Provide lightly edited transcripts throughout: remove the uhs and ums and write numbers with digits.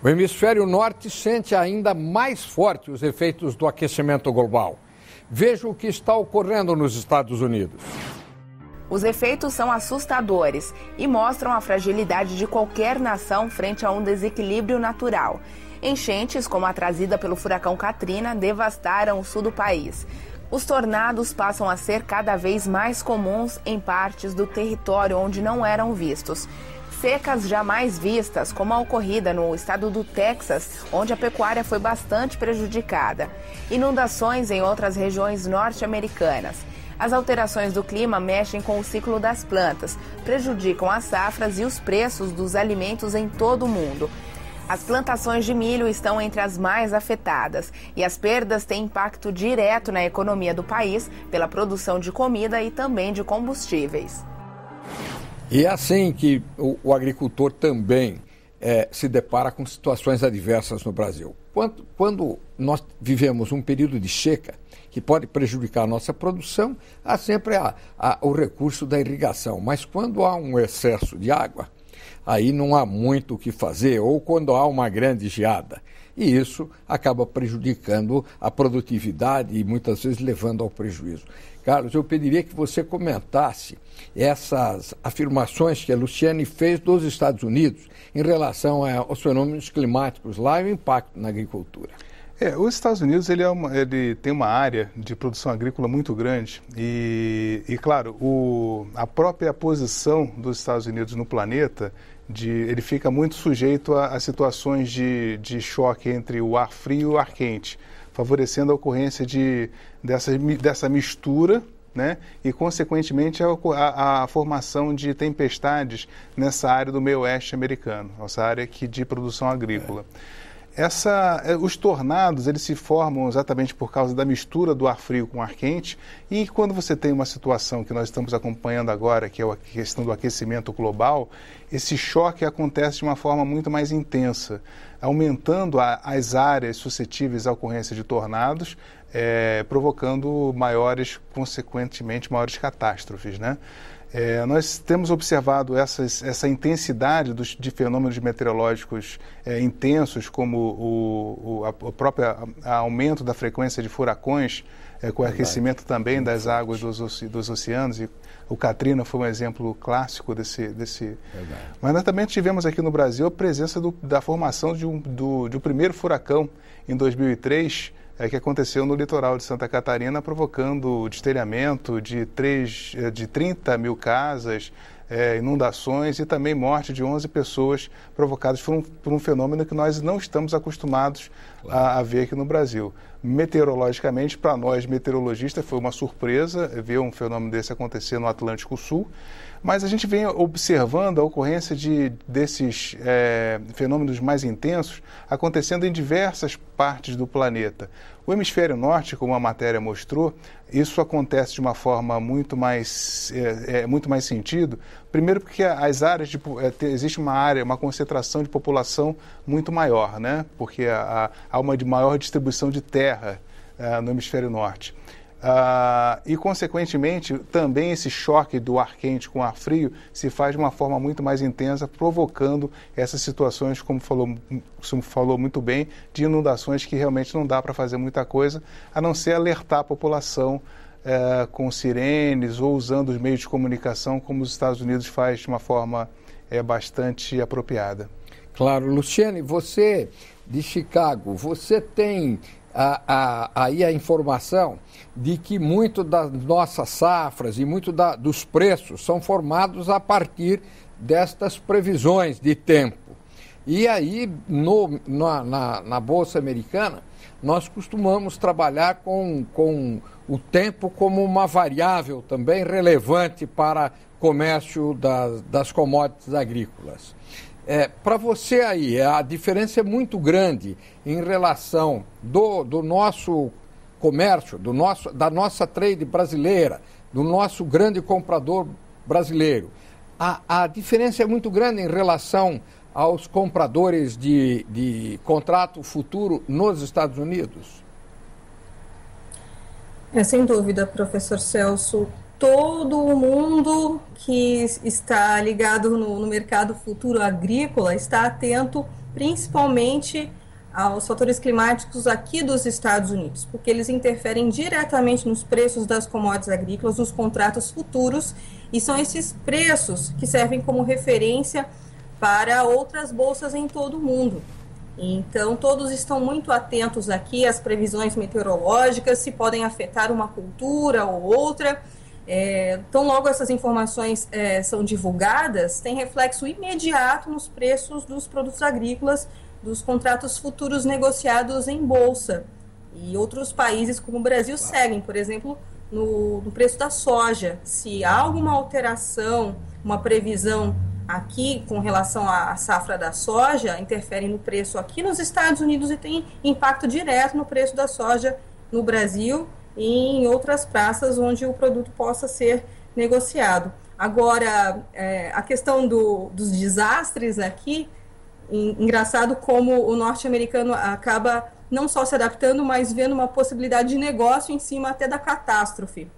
O hemisfério norte sente ainda mais forte os efeitos do aquecimento global. Veja o que está ocorrendo nos Estados Unidos. Os efeitos são assustadores e mostram a fragilidade de qualquer nação frente a um desequilíbrio natural. Enchentes, como a trazida pelo furacão Katrina, devastaram o sul do país. Os tornados passam a ser cada vez mais comuns em partes do território onde não eram vistos. Secas jamais vistas, como a ocorrida no estado do Texas, onde a pecuária foi bastante prejudicada. Inundações em outras regiões norte-americanas. As alterações do clima mexem com o ciclo das plantas, prejudicam as safras e os preços dos alimentos em todo o mundo. As plantações de milho estão entre as mais afetadas e as perdas têm impacto direto na economia do país pela produção de comida e também de combustíveis. E é assim que o agricultor também se depara com situações adversas no Brasil. Quando nós vivemos um período de seca, que pode prejudicar a nossa produção, há sempre o recurso da irrigação. Mas quando há um excesso de água, aí não há muito o que fazer, ou quando há uma grande geada. E isso acaba prejudicando a produtividade e muitas vezes levando ao prejuízo. Carlos, eu pediria que você comentasse essas afirmações que a Luciane fez dos Estados Unidos em relação aos fenômenos climáticos lá e o impacto na agricultura. Os Estados Unidos ele tem uma área de produção agrícola muito grande e claro, a própria posição dos Estados Unidos no planeta, ele fica muito sujeito a situações de choque entre o ar frio e o ar quente, favorecendo a ocorrência dessa mistura, né, e, consequentemente, a formação de tempestades nessa área do meio oeste americano, essa área de produção agrícola. Os tornados, eles se formam exatamente por causa da mistura do ar frio com o ar quente, e quando você tem uma situação que nós estamos acompanhando agora, que é a questão do aquecimento global, esse choque acontece de uma forma muito mais intensa, aumentando as áreas suscetíveis à ocorrência de tornados, provocando consequentemente, maiores catástrofes, né? Nós temos observado essa intensidade de fenômenos meteorológicos intensos, como o próprio aumento da frequência de furacões, com o aquecimento também das águas dos oceanos, e o Katrina foi um exemplo clássico desse. Mas nós também tivemos aqui no Brasil a presença da formação de um primeiro furacão em 2003, que aconteceu no litoral de Santa Catarina, provocando o destelhamento de 30 mil casas, inundações e também morte de 11 pessoas provocadas por um fenômeno que nós não estamos acostumados a ver aqui no Brasil. Meteorologicamente, para nós meteorologistas, foi uma surpresa ver um fenômeno desse acontecer no Atlântico Sul, mas a gente vem observando a ocorrência desses fenômenos mais intensos acontecendo em diversas partes do planeta. O hemisfério norte, como a matéria mostrou, isso acontece de uma forma muito mais sentido. Primeiro porque as áreas, existe uma concentração de população muito maior, né? Porque há uma maior distribuição de terra no hemisfério norte. E, consequentemente, também esse choque do ar quente com ar frio se faz de uma forma muito mais intensa, provocando essas situações, como falou muito bem, de inundações que realmente não dá para fazer muita coisa, a não ser alertar a população com sirenes ou usando os meios de comunicação, como os Estados Unidos faz de uma forma bastante apropriada. Claro. Luciane, você de Chicago, você tem aí a informação de que muito das nossas safras e muito dos preços são formados a partir destas previsões de tempo. E aí, na Bolsa Americana, nós costumamos trabalhar com o tempo como uma variável também relevante para o comércio das commodities agrícolas. Para você aí, a diferença é muito grande em relação do nosso comércio, da nossa trade brasileira, do nosso grande comprador brasileiro. A diferença é muito grande em relação aos compradores de contrato futuro nos Estados Unidos? Sem dúvida, professor Celso. Todo mundo que está ligado no mercado futuro agrícola está atento principalmente aos fatores climáticos aqui dos Estados Unidos, porque eles interferem diretamente nos preços das commodities agrícolas, nos contratos futuros, e são esses preços que servem como referência para outras bolsas em todo o mundo. Então, todos estão muito atentos aqui às previsões meteorológicas, se podem afetar uma cultura ou outra. Então, logo essas informações são divulgadas, tem reflexo imediato nos preços dos produtos agrícolas, dos contratos futuros negociados em bolsa. E outros países, como o Brasil, seguem, por exemplo, no preço da soja. Se há alguma alteração, uma previsão aqui com relação à safra da soja, interfere no preço aqui nos Estados Unidos e tem impacto direto no preço da soja no Brasil e em outras praças onde o produto possa ser negociado. Agora, a questão dos desastres aqui, engraçado como o norte-americano acaba não só se adaptando, mas vendo uma possibilidade de negócio em cima até da catástrofe.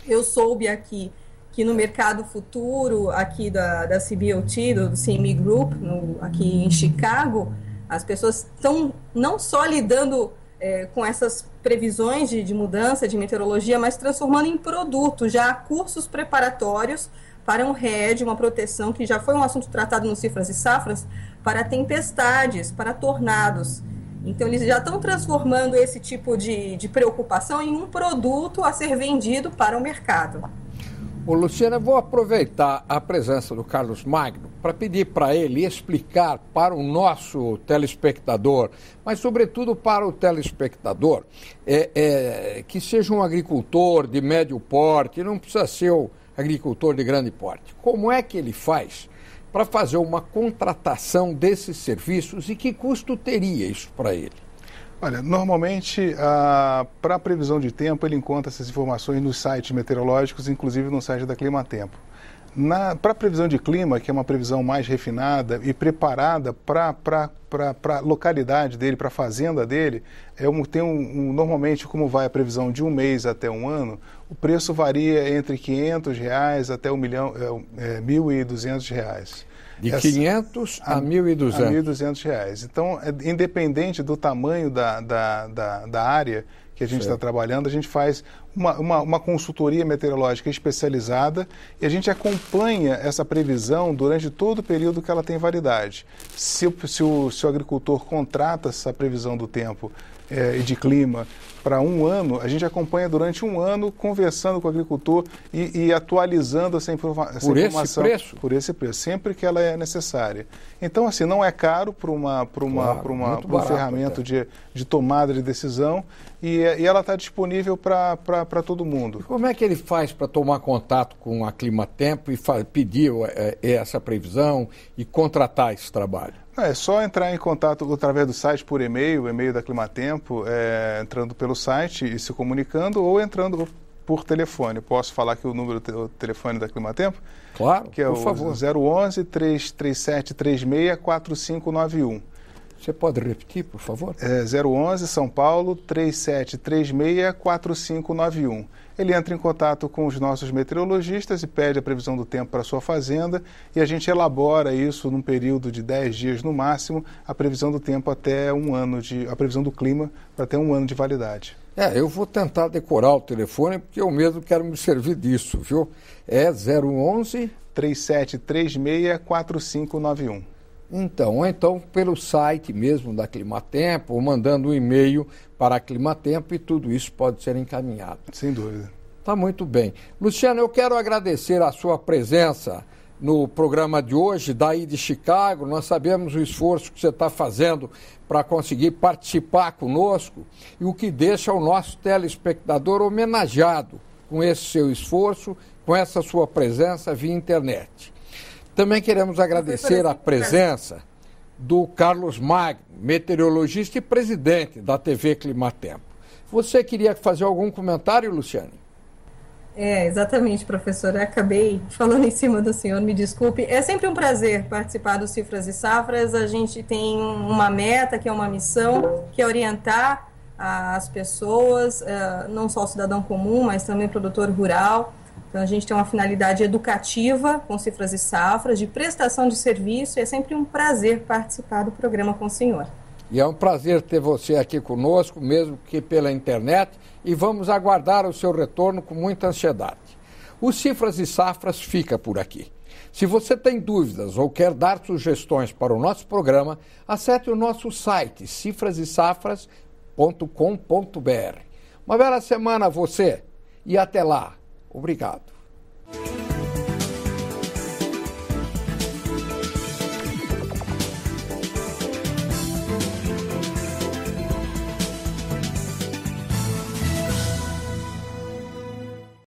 Eu soube aqui que no mercado futuro, aqui da CBOT, do CME Group, aqui em Chicago, as pessoas estão não só lidando com essas previsões de mudança de meteorologia, mas transformando em produto, já há cursos preparatórios para um RED, uma proteção, que já foi um assunto tratado nos Cifras e Safras, para tempestades, para tornados. Então, eles já estão transformando esse tipo de preocupação em um produto a ser vendido para o mercado. Ô, Luciana, vou aproveitar a presença do Carlos Magno para pedir para ele explicar para o nosso telespectador, mas sobretudo para o telespectador, que seja um agricultor de médio porte, não precisa ser o agricultor de grande porte. Como é que ele faz para fazer uma contratação desses serviços e que custo teria isso para ele? Olha, normalmente, para a previsão de tempo, ele encontra essas informações nos sites meteorológicos, inclusive no site da Climatempo. Para a previsão de clima, que é uma previsão mais refinada e preparada para a localidade dele, para a fazenda dele, normalmente, como vai a previsão de um mês até um ano, o preço varia entre R$500 até R$1.200. De 500 a 1.200. A R$1.200. Então, independente do tamanho da área que a gente está trabalhando, a gente faz uma consultoria meteorológica especializada e a gente acompanha essa previsão durante todo o período que ela tem validade. Se o agricultor contrata essa previsão do tempo e de clima para um ano, a gente acompanha durante um ano, conversando com o agricultor e atualizando essa informação. Por esse preço? Por esse preço, sempre que ela é necessária. Então, assim, não é caro para um ferramenta de tomada de decisão e ela está disponível para todo mundo. E como é que ele faz para tomar contato com a Climatempo e pedir essa previsão e contratar esse trabalho? É só entrar em contato através do site por e-mail, o e-mail da Climatempo, entrando pelo site e se comunicando, ou entrando por telefone. Posso falar aqui o número do telefone da Climatempo? Claro, que é por favor. 011-337-36-4591. Você pode repetir, por favor? 011 São Paulo 3736-4591. Ele entra em contato com os nossos meteorologistas e pede a previsão do tempo para a sua fazenda e a gente elabora isso num período de 10 dias no máximo, a previsão do tempo até a previsão do clima para até um ano de validade. Eu vou tentar decorar o telefone porque eu mesmo quero me servir disso, viu? É 011 3736-4591. Então, ou então pelo site mesmo da Climatempo, ou mandando um e-mail para a Climatempo e tudo isso pode ser encaminhado. Sem dúvida. Tá muito bem. Luciano, eu quero agradecer a sua presença no programa de hoje, daí de Chicago. Nós sabemos o esforço que você está fazendo para conseguir participar conosco e o que deixa o nosso telespectador homenageado com esse seu esforço, com essa sua presença via internet. Também queremos agradecer a presença do Carlos Magno, meteorologista e presidente da TV Climatempo. Você queria fazer algum comentário, Luciane? Exatamente, professora. Acabei falando em cima do senhor, me desculpe. É sempre um prazer participar do Cifras e Safras. A gente tem uma meta, que é uma missão, que é orientar as pessoas, não só o cidadão comum, mas também o produtor rural, Então, a gente tem uma finalidade educativa com Cifras e Safras, de prestação de serviço, e é sempre um prazer participar do programa com o senhor. E é um prazer ter você aqui conosco, mesmo que pela internet, e vamos aguardar o seu retorno com muita ansiedade. O Cifras e Safras fica por aqui. Se você tem dúvidas ou quer dar sugestões para o nosso programa, acesse o nosso site cifrasesafras.com.br. Uma bela semana a você e até lá. Obrigado.